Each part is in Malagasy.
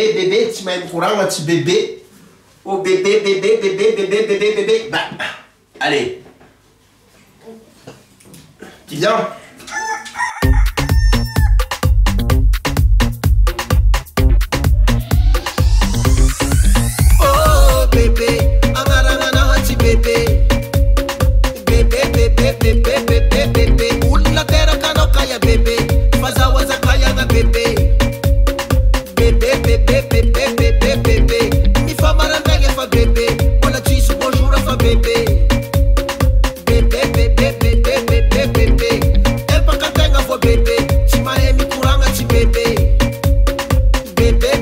Bébé, tu m'as courant, un petit bébé. Oh bébé. Bah, allez. Qui vient? Oh bébé, angarangana hati bébé. Bébé. Ula tera kano kaya bébé. Fazawaza kaya na bébé. Bébé. Mi fa marandenge fa bébé. Ola chisu bonjour fa bébé. Bébé. Elpa katenga fa bébé. Chima emi kuranga chi bébé. Bébé.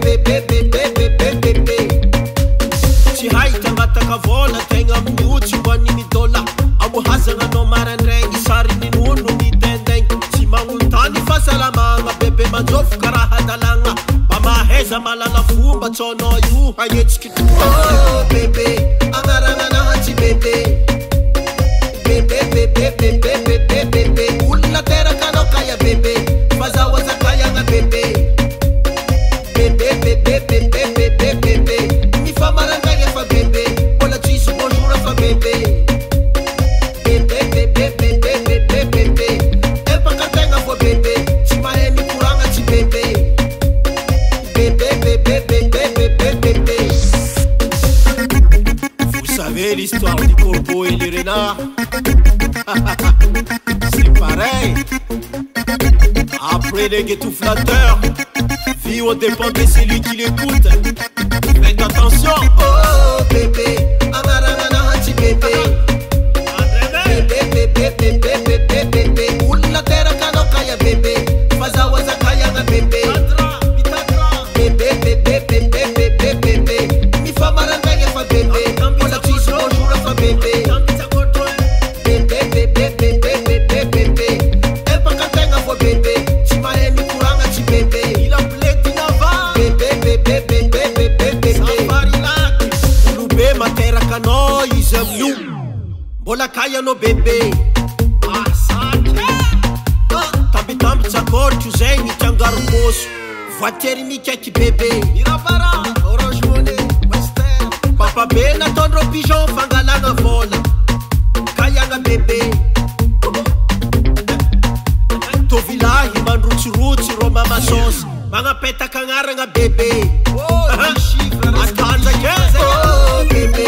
Chi haita mataka vola tenga mnuchi wani midola. Amu hazanga no marandenge sari ni nunu ni dendeng. Chima ultani fa salamanga bébé manzofu karaha dalanga. Heza malala fumba chono yu hayetski tu. Oh bébé, angarangana hati bébé. Bébé. Ula tera kano kaya bébé. Fazawaza kaya na bébé. Bébé. Mi fa marangenge fa bébé. Ola chisu bonjour fa bébé. Bébé. Elpa katenga fa bébé. Chima emi kuranga chi bébé. Bébé. Vous savez l'histoire du corbeau et du renard? C'est pareil. Après les guettos flatteurs, vie au dépend de celui qui l'écoute. Faites attention. Oh bébé, angarangana hati bébé. Bébé. Ula tera kano kaya bébé. Fazawaza kaya na bébé. Bébé. Mi fa marandenge fa bébé. Ola chisu bonjour fa bébé. Bébé. Elpa katenga fa bébé. Chima emi kuranga chi bébé. Ila pleti na va. Bébé. Ulube matera kano izamnu. Bola kaya no bébé. Tambi tsakor tuzeni changaru mosu. Voiture mikaki bébé. Irabara, Orange Money, Western. Papa B na tondro pigeon fangalanga vola. Kayanga bébé. Tovilahi mandrutsiruti roma masos. Manga peta kangaranga bébé. Oh, chiffre. Atanda ke. Oh bébé.